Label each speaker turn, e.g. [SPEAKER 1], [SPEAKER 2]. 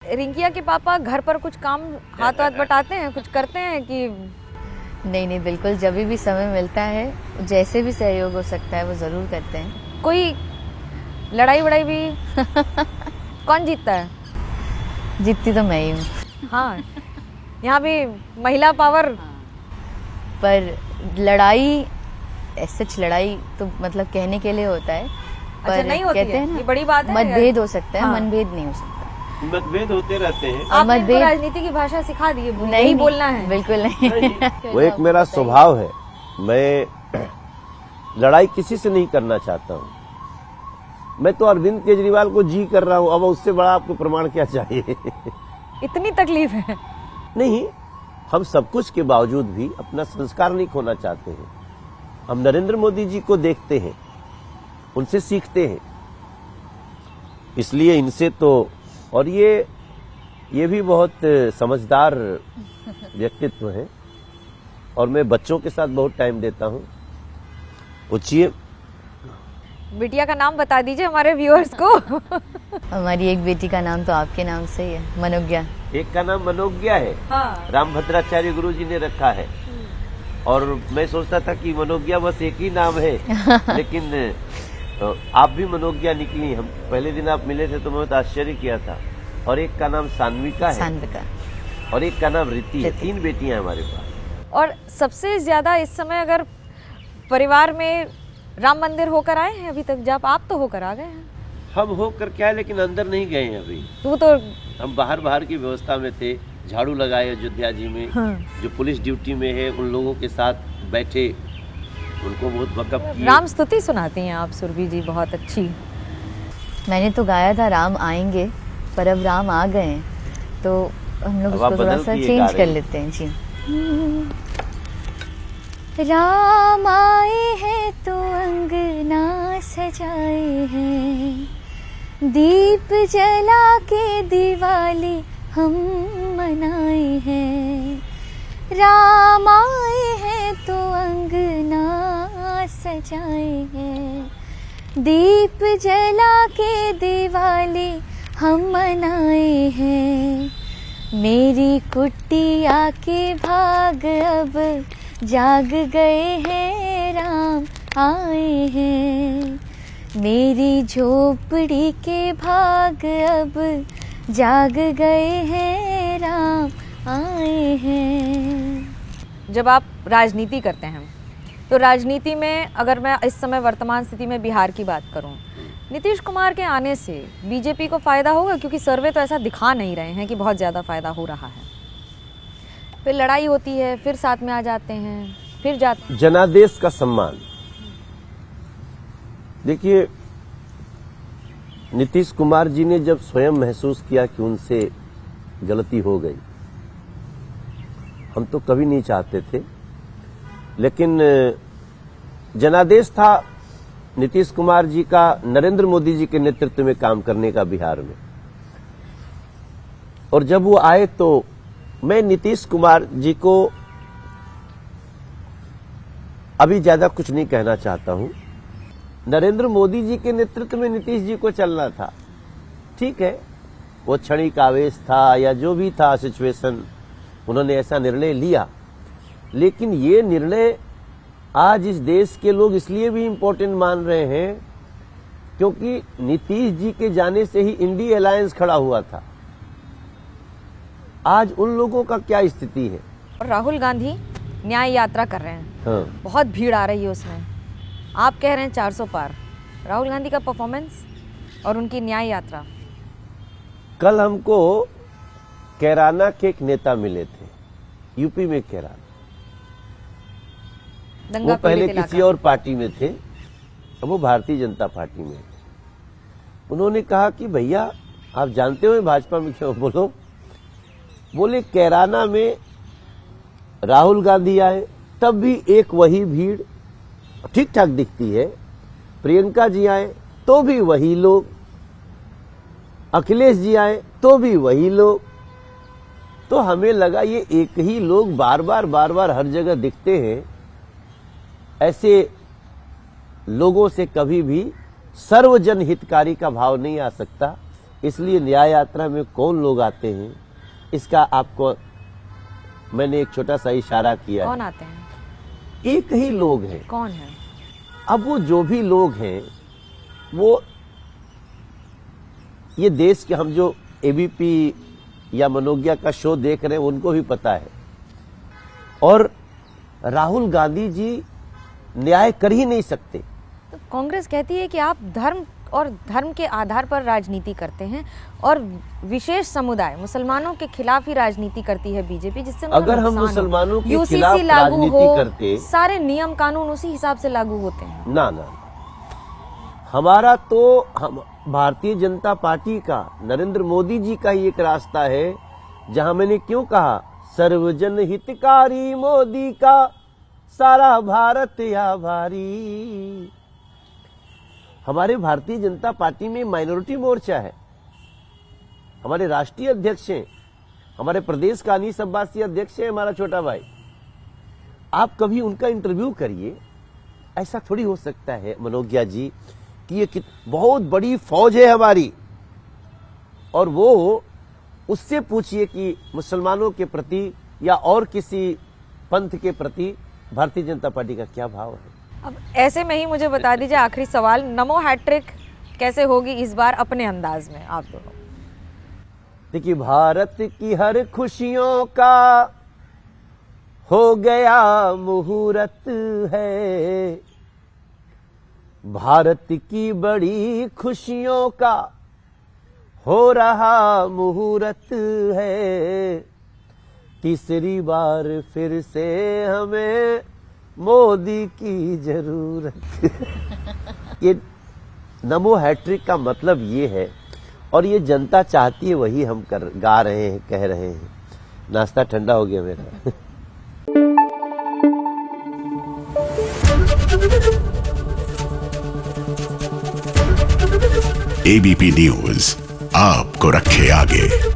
[SPEAKER 1] रिंकिया के पापा घर पर कुछ काम हाथ हाथ बटाते हैं, कुछ करते हैं कि?
[SPEAKER 2] नहीं नहीं, बिल्कुल जब भी समय मिलता है, जैसे भी सहयोग हो सकता है वो ज़रूर करते हैं।
[SPEAKER 1] कोई लड़ाई वड़ाई भी? कौन जीतता है?
[SPEAKER 2] जीतती तो मैं ही हूँ।
[SPEAKER 1] हाँ, यहाँ भी महिला पावर।
[SPEAKER 2] पर लड़ाई, सच लड़ाई तो मतलब कहने के लिए होता है,
[SPEAKER 1] अच्छा,
[SPEAKER 2] पर
[SPEAKER 1] नहीं होती
[SPEAKER 2] कहते
[SPEAKER 1] है?
[SPEAKER 2] हैं ना,
[SPEAKER 1] ये बड़ी बात है।
[SPEAKER 2] मतभेद हो सकता है,
[SPEAKER 1] हाँ।
[SPEAKER 2] मनभेद नहीं हो सकता।
[SPEAKER 3] मतभेद होते रहते हैं।
[SPEAKER 1] आपने इनको
[SPEAKER 2] मतभेद
[SPEAKER 1] राजनीति की भाषा सिखा दी है,
[SPEAKER 2] नहीं
[SPEAKER 1] नहीं बोलना है।
[SPEAKER 2] बिल्कुल नहीं।
[SPEAKER 3] वो एक मेरा स्वभाव है, मैं लड़ाई किसी से नहीं करना चाहता हूँ। मैं तो अरविंद केजरीवाल को जी कर रहा हूँ, अब उससे बड़ा आपको प्रमाण क्या चाहिए?
[SPEAKER 1] इतनी तकलीफ है?
[SPEAKER 3] नहीं, हम सब कुछ के बावजूद भी अपना संस्कार नहीं खोना चाहते हैं। हम नरेंद्र मोदी जी को देखते हैं, उनसे सीखते हैं, इसलिए इनसे तो, और ये भी बहुत समझदार व्यक्तित्व है, और मैं बच्चों के साथ बहुत टाइम देता हूँ। पूछिए।
[SPEAKER 1] बिटिया का नाम बता दीजिए हमारे व्यूअर्स को।
[SPEAKER 2] हमारी एक बेटी का नाम तो आपके नाम से ही है, मनोज्ञा।
[SPEAKER 3] एक का नाम मनोज्ञा है।
[SPEAKER 1] हाँ।
[SPEAKER 3] रामभद्राचार्य गुरु जी ने रखा है, और मैं सोचता था कि मनोज्ञा बस एक ही नाम है, लेकिन आप भी मनोज्ञा निकली। हम पहले दिन आप मिले थे तो मैं बहुत आश्चर्य किया था। और एक का नाम सान्विका है,
[SPEAKER 2] सान्विका,
[SPEAKER 3] और एक का नाम रीति है। 3 बेटियां हैं हमारे पास।
[SPEAKER 1] और सबसे ज्यादा इस समय अगर परिवार में राम मंदिर होकर आए हैं अभी तक? जब आप तो होकर आ गए हैं।
[SPEAKER 3] हम होकर क्या, लेकिन अंदर नहीं गए हैं अभी।
[SPEAKER 1] तू तो
[SPEAKER 3] हम बाहर की व्यवस्था में थे, झाड़ू लगाए अयोध्या जी में।
[SPEAKER 1] हाँ।
[SPEAKER 3] जो पुलिस ड्यूटी में है उन लोगों के साथ बैठे, उनको बहुत बकअप किए।
[SPEAKER 1] राम स्तुति सुनाती हैं आप सुरभि जी, बहुत अच्छी।
[SPEAKER 2] मैंने तो गाया था राम आएंगे, पर अब राम आ गए हैं, तो हम लोग
[SPEAKER 3] अब आप
[SPEAKER 2] उसको थोड़ा
[SPEAKER 3] बदल
[SPEAKER 2] सा
[SPEAKER 3] के ये
[SPEAKER 2] चेंज
[SPEAKER 3] गा
[SPEAKER 2] कर
[SPEAKER 3] रही हैं।
[SPEAKER 2] लेते हैं जी। राम आए हैं तो अंगना सजाए हैं, दीप जला के दिवाली हम मनाए हैं। राम आए हैं तो अंगना सजाए हैं, दीप जला के दिवाली हम मनाए हैं। मेरी कुटिया के भाग अब जाग गए हैं, राम आए हैं। मेरी झोपड़ी के भाग अब जाग गए हैं, राम आए हैं।
[SPEAKER 1] जब आप राजनीति करते हैं तो राजनीति में, अगर मैं इस समय वर्तमान स्थिति में बिहार की बात करूं, नीतीश कुमार के आने से बीजेपी को फ़ायदा होगा? क्योंकि सर्वे तो ऐसा दिखा नहीं रहे हैं कि बहुत ज़्यादा फ़ायदा हो रहा है। फिर लड़ाई होती है, फिर साथ में आ जाते हैं, फिर जाते।
[SPEAKER 3] जनादेश का सम्मान। देखिए, नीतीश कुमार जी ने जब स्वयं महसूस किया कि उनसे गलती हो गई, हम तो कभी नहीं चाहते थे, लेकिन जनादेश था नीतीश कुमार जी का नरेंद्र मोदी जी के नेतृत्व में काम करने का बिहार में। और जब वो आए तो मैं नीतीश कुमार जी को अभी ज्यादा कुछ नहीं कहना चाहता हूं। नरेंद्र मोदी जी के नेतृत्व में नीतीश जी को चलना था, ठीक है, वो क्षणिक आवेश था या जो भी था सिचुएशन, उन्होंने ऐसा निर्णय लिया। लेकिन ये निर्णय आज इस देश के लोग इसलिए भी इम्पोर्टेंट मान रहे हैं क्योंकि नीतीश जी के जाने से ही इंडी अलायंस खड़ा हुआ था। आज उन लोगों का क्या स्थिति है?
[SPEAKER 1] और राहुल गांधी न्याय यात्रा कर रहे हैं।
[SPEAKER 3] हाँ।
[SPEAKER 1] बहुत भीड़ आ रही है उसमें। आप कह रहे हैं 400 पार। राहुल गांधी का परफॉर्मेंस और उनकी न्याय यात्रा।
[SPEAKER 3] कल हमको कैराना के एक नेता मिले थे, यूपी में कैराना।
[SPEAKER 1] दंगा
[SPEAKER 3] वो पहले
[SPEAKER 1] पीड़ित
[SPEAKER 3] किसी
[SPEAKER 1] इलाका।
[SPEAKER 3] और पार्टी में थे, अब वो भारतीय जनता पार्टी में थे। उन्होंने कहा कि भैया आप जानते हो भाजपा में क्यों? बोलो। बोले कैराना में राहुल गांधी आए तब भी एक वही भीड़ ठीक ठाक दिखती है, प्रियंका जी आए तो भी वही लोग, अखिलेश जी आए तो भी वही लोग। तो हमें लगा ये एक ही लोग बार बार हर जगह दिखते हैं। ऐसे लोगों से कभी भी सर्वजन हितकारी का भाव नहीं आ सकता। इसलिए न्याय यात्रा में कौन लोग आते हैं इसका आपको मैंने एक छोटा सा इशारा किया
[SPEAKER 1] कौन
[SPEAKER 3] है।
[SPEAKER 1] आते हैं?
[SPEAKER 3] एक ही लोग हैं।
[SPEAKER 1] कौन है?
[SPEAKER 3] अब वो जो भी लोग हैं वो ये देश के, हम जो एबीपी या मनोज्ञा का शो देख रहे हैं उनको भी पता है। और राहुल गांधी जी न्याय कर ही नहीं सकते।
[SPEAKER 1] तो कांग्रेस कहती है कि आप धर्म और धर्म के आधार पर राजनीति करते हैं और विशेष समुदाय मुसलमानों के खिलाफ ही राजनीति करती है बीजेपी, जिससे उनको
[SPEAKER 3] अगर हम
[SPEAKER 1] नुकसान हो।
[SPEAKER 3] मुसलमानों के
[SPEAKER 1] UCC
[SPEAKER 3] खिलाफ
[SPEAKER 1] लागू
[SPEAKER 3] राजनीति
[SPEAKER 1] हो,
[SPEAKER 3] करते,
[SPEAKER 1] सारे नियम कानून उसी हिसाब से लागू होते हैं।
[SPEAKER 3] ना ना, हमारा तो हम भारतीय जनता पार्टी का, नरेंद्र मोदी जी का ही एक रास्ता है, जहां मैंने क्यों कहा सर्वजन हितकारी मोदी का सारा भारत आभारी। हमारे भारतीय जनता पार्टी में माइनॉरिटी मोर्चा है, हमारे राष्ट्रीय अध्यक्ष हैं, हमारे प्रदेश का अनीस अब्बासी अध्यक्ष है हमारा छोटा भाई। आप कभी उनका इंटरव्यू करिए। ऐसा थोड़ी हो सकता है मनोज्ञा जी कि ये बहुत बड़ी फौज है हमारी, और वो उससे पूछिए कि मुसलमानों के प्रति या और किसी पंथ के प्रति भारतीय जनता पार्टी का क्या भाव है।
[SPEAKER 1] अब ऐसे में ही मुझे बता दीजिए, आखिरी सवाल, नमो हैट्रिक कैसे होगी इस बार अपने अंदाज में आप दोनों?
[SPEAKER 3] देखिए, भारत की हर खुशियों का हो गया मुहूर्त है, भारत की बड़ी खुशियों का हो रहा मुहूर्त है, तीसरी बार फिर से हमें मोदी की जरूरत। ये नमो हैट्रिक का मतलब ये है, और ये जनता चाहती है, वही हम गा रहे हैं, कह रहे हैं। नाश्ता ठंडा हो गया मेरा।
[SPEAKER 4] एबीपी न्यूज आपको रखे आगे।